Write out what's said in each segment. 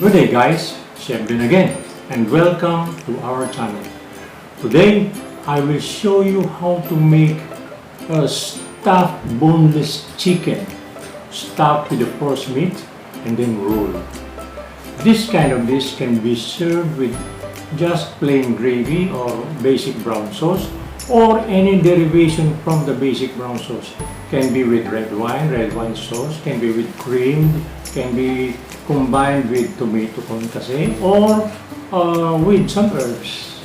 Good day guys, Chef Ben again and welcome to our channel. Today I will show you how to make a stuffed boneless chicken stuffed with the forcemeat and then roll. This kind of dish can be served with just plain gravy or basic brown sauce or any derivation from the basic brown sauce. Can be with red wine sauce, can be with cream, can be combined with tomato concasse or with some herbs.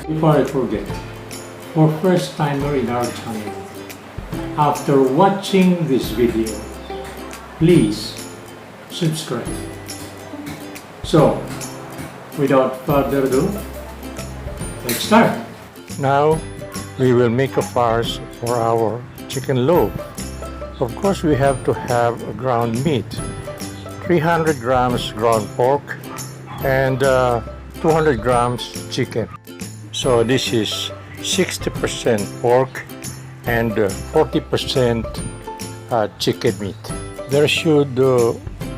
Before I forget, for first timer in our channel, after watching this video, please subscribe. So, without further ado, let's start. Now, we will make a farce for our chicken loaf. Of course, we have to have a ground meat. 300 grams ground pork and 200 grams chicken. So this is 60% pork and 40% chicken meat. There should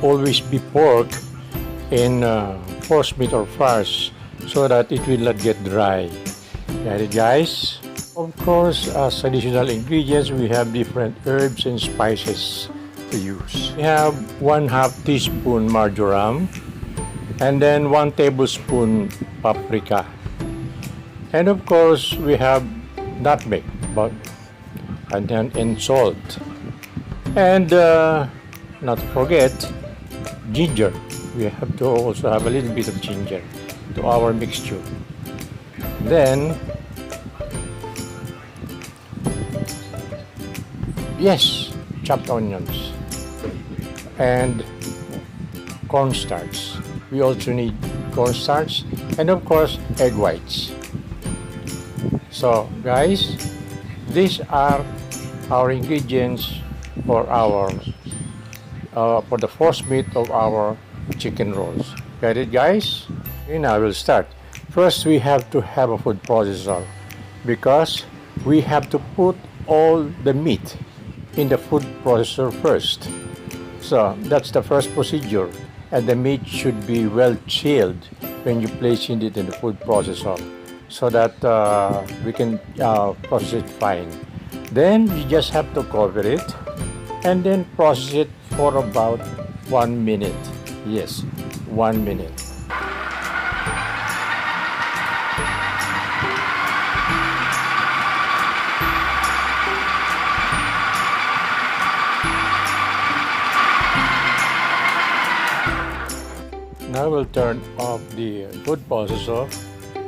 always be pork in forcemeat or farce so that it will not get dry. Got it, guys? Of course, as additional ingredients, we have different herbs and spices to use. We have 1/2 teaspoon marjoram and then 1 tablespoon paprika. And of course, we have nutmeg and salt. And not to forget, ginger. We have to also have a little bit of ginger to our mixture. Then, yes, chopped onions and cornstarch. We also need cornstarch and of course egg whites. So guys, these are our ingredients for our for the forcemeat of our chicken rolls. Got it, guys? Okay, now we'll start. First, we have to have a food processor because we have to put all the meat in the food processor first. So that's the first procedure, and the meat should be well chilled when you place it in the food processor so that we can process it fine. Then you just have to cover it and then process it for about 1 minute. Yes, 1 minute. Now we'll turn off the food processor,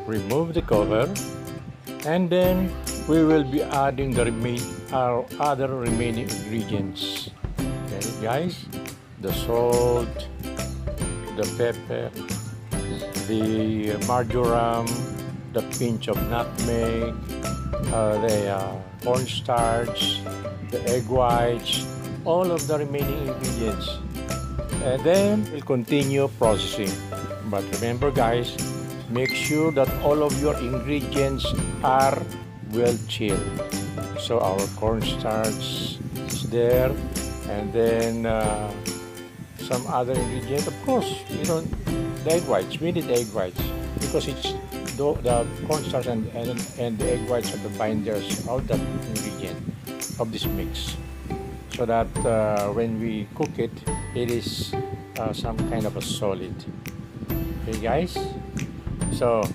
remove the cover, and then we will be adding our other remaining ingredients. Okay, guys? The salt, the pepper, the marjoram, the pinch of nutmeg, the cornstarch, the egg whites, all of the remaining ingredients. And then we'll continue processing. But remember guys, make sure that all of your ingredients are well chilled. So our cornstarch is there, and then some other ingredient. Of course, the egg whites. We need egg whites because it's the cornstarch and the egg whites are the binders of that ingredient of this mix. So that when we cook it, it is some kind of a solid. Okay guys, so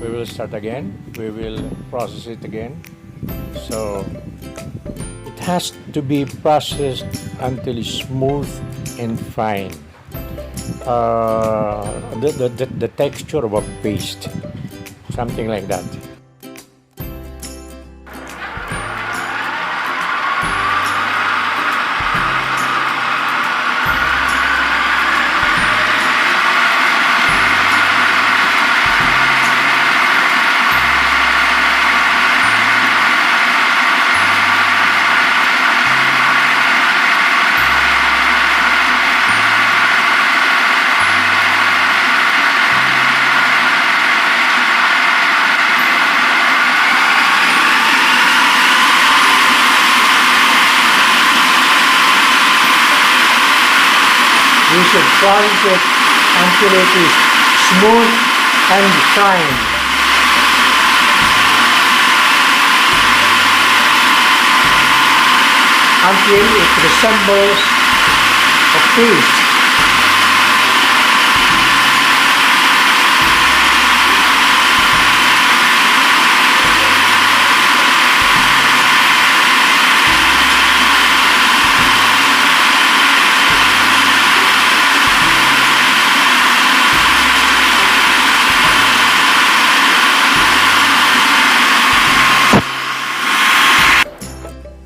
we will start again. We will process it again. So it has to be processed until it's smooth and fine. The texture of a paste, something like that. should polish it until it is smooth and fine. Until it resembles a paste.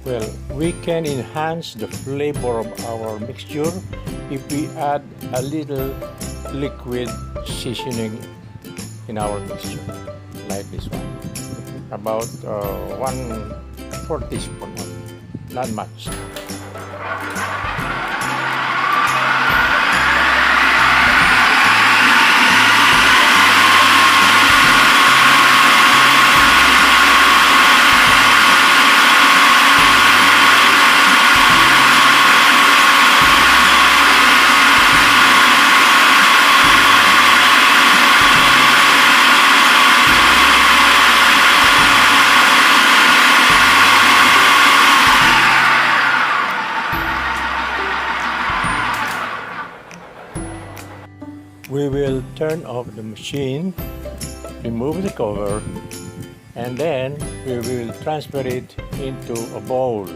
Well, we can enhance the flavor of our mixture if we add a little liquid seasoning in our mixture, like this one. About 1/4 teaspoon, not much. We will turn off the machine, remove the cover, and then we will transfer it into a bowl.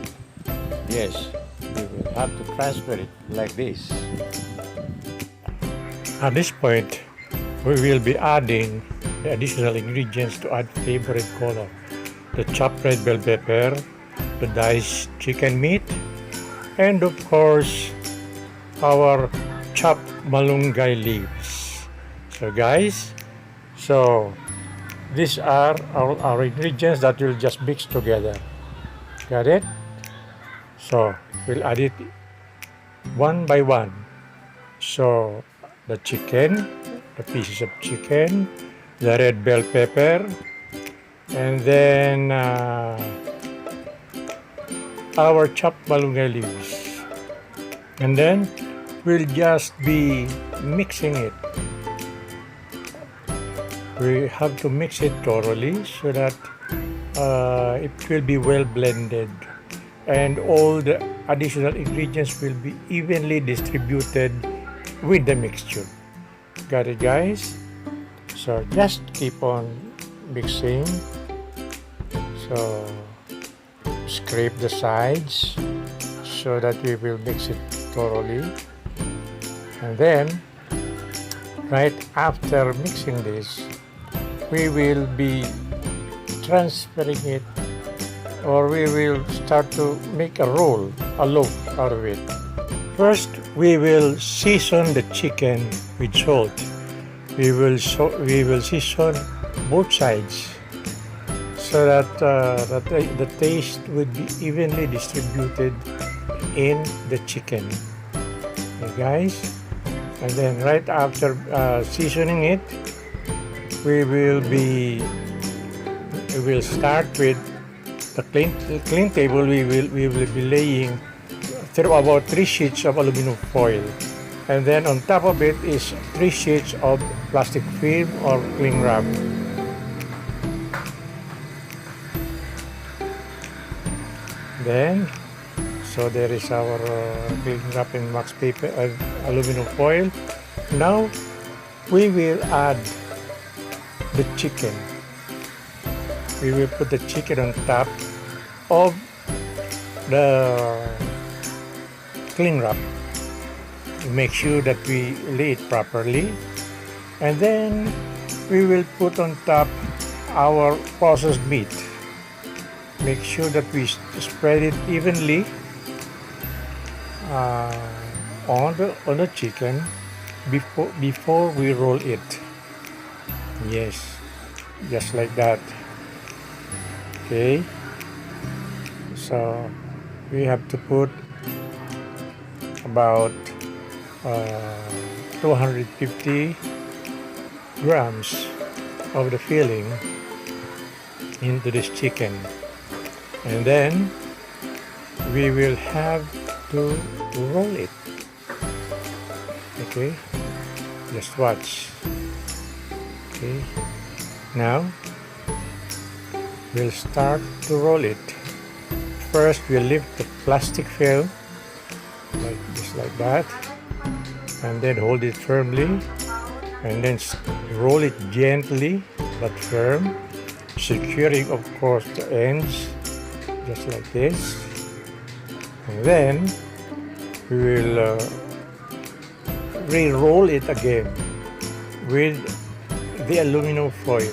Yes, we will have to transfer it like this. At this point, we will be adding the additional ingredients to add favorite color. The chopped red bell pepper, the diced chicken meat, and of course, our chopped malunggay leaves. So guys, these are our ingredients that we'll just mix together. Got it? So we'll add it one by one. So the chicken, the pieces of chicken, the red bell pepper, and then our chopped malunggay leaves. And then we'll just be mixing it. We have to mix it thoroughly so that it will be well blended and all the additional ingredients will be evenly distributed with the mixture. Got it, guys? So just keep on mixing. So scrape the sides so that we will mix it thoroughly. And then right after mixing this, we will be transferring it, or we will start to make a roll, a loaf out of it. First, we will season the chicken with salt. We will season both sides so that the taste would be evenly distributed in the chicken. Okay, guys? And then right after seasoning it, we will start with the clean table. We will be laying through about 3 sheets of aluminum foil, and then on top of it is 3 sheets of plastic film or cling wrap. Then, so there is our cling wrap and wax paper, aluminum foil. Now we will add the chicken. We will put the chicken on top of the cling wrap. Make sure that we lay it properly, and then we will put on top our processed meat. Make sure that we spread it evenly on the chicken before we roll it. Yes, just like that. Okay, so we have to put about 250 grams of the filling into this chicken, and then we will have to roll it. Okay, just watch. Okay, now we'll start to roll it. First, we'll lift the plastic film, just like that, and then hold it firmly, and then roll it gently but firm, securing, of course, the ends, just like this. And then we will re-roll it again with the aluminum foil.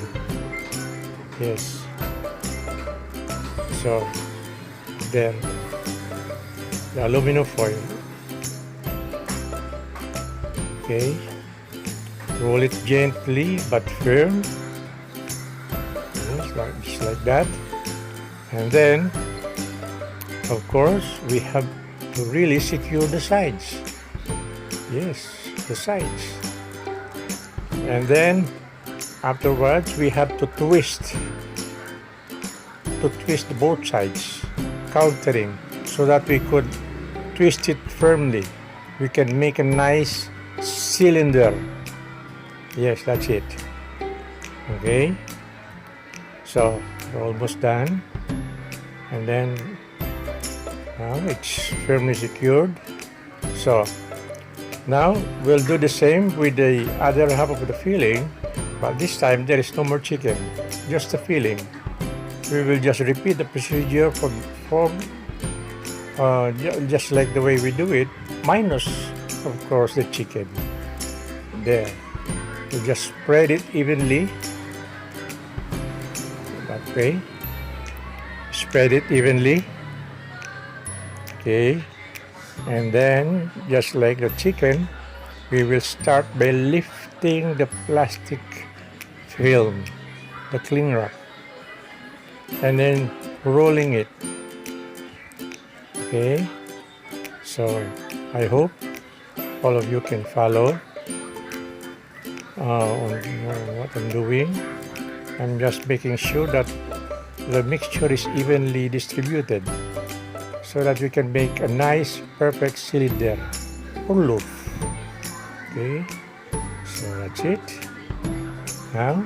Yes. So there, the aluminum foil. Okay. Roll it gently but firm. Yes, just like that. And then, of course, we have to really secure the sides. Yes, the sides. And then, afterwards, we have to twist both sides, countering, so that we could twist it firmly. We can make a nice cylinder. Yes, that's it. Okay. So, we're almost done. And then, now it's firmly secured. So, now we'll do the same with the other half of the filling, but this time there is no more chicken, just the filling. We will just repeat the procedure just like the way we do it, minus, of course, the chicken. There. You just spread it evenly. That way. Spread it evenly. Okay. And then, just like the chicken, we will start by lifting the plastic film, the cling wrap, and then rolling it. Okay. So, I hope all of you can follow on what I'm doing. I'm just making sure that the mixture is evenly distributed so that we can make a nice, perfect cylinder or loaf. Okay, so that's it. Now,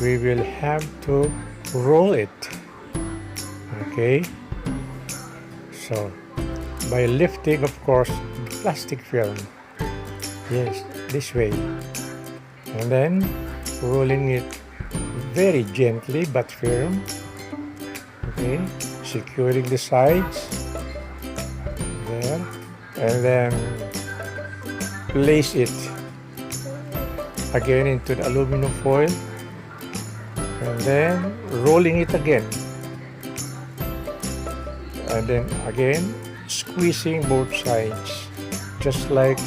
we will have to roll it. Okay, so by lifting, of course, the plastic film. Yes, this way. And then rolling it very gently but firm. Okay, securing the sides there, and then place it again into the aluminum foil, and then rolling it again, and then again squeezing both sides, just like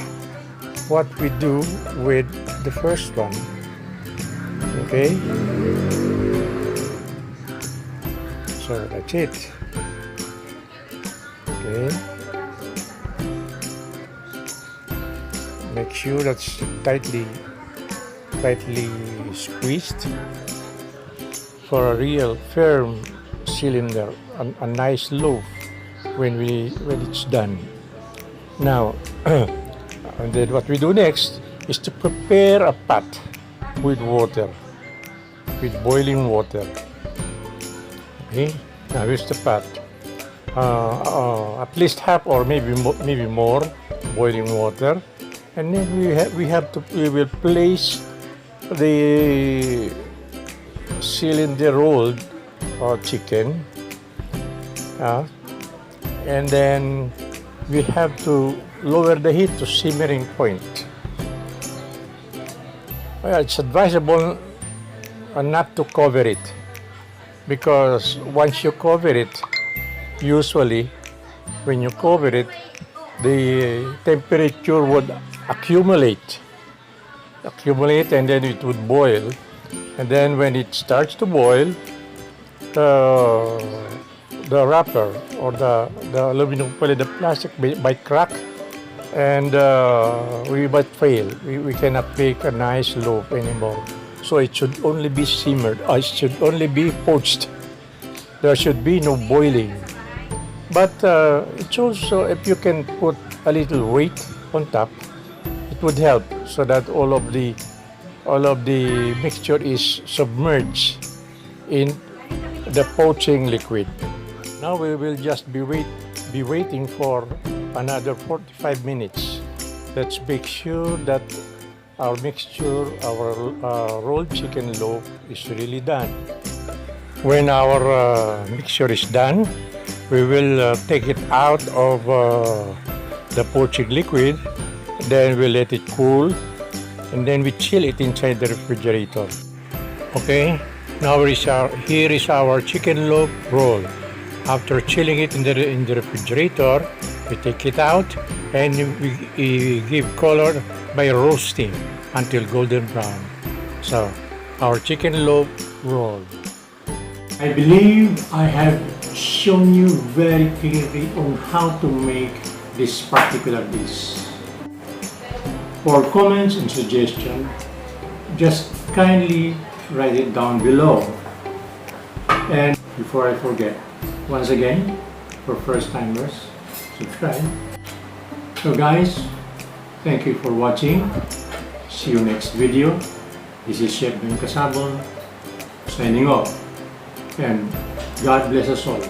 what we do with the first one. Okay, so that's it. Okay, make sure that's tightly squeezed for a real firm cylinder, a nice loaf when it's done. Now, and then what we do next is to prepare a pot with water, with boiling water. Okay, now here's the pot. At least half or maybe more boiling water, and then we will place the cylinder rolled chicken, and then we have to lower the heat to simmering point. Well, it's advisable not to cover it, because once you cover it, usually when you cover it, the temperature would accumulate, and then it would boil. And then when it starts to boil, the wrapper or the aluminum foil, the plastic might crack, and we might fail. We cannot make a nice loaf anymore. So it should only be simmered. It should only be poached. There should be no boiling. But it's also, if you can put a little weight on top, it would help so that all of the mixture is submerged in the poaching liquid. Now we will just be waiting for another 45 minutes. Let's make sure that our mixture, our rolled chicken loaf is really done. When our mixture is done, we will take it out of the poaching liquid, then we let it cool, and then we chill it inside the refrigerator. Okay, now here is our chicken loaf roll. After chilling it in the refrigerator, we take it out and we give color by roasting until golden brown. So, our chicken loaf roll. I believe I have shown you very clearly on how to make this particular dish. For comments and suggestions, just kindly write it down below. And before I forget, once again, for first timers, subscribe. So guys, thank you for watching. See you next video. This is Chef Ben Casabon signing off. And God bless us all.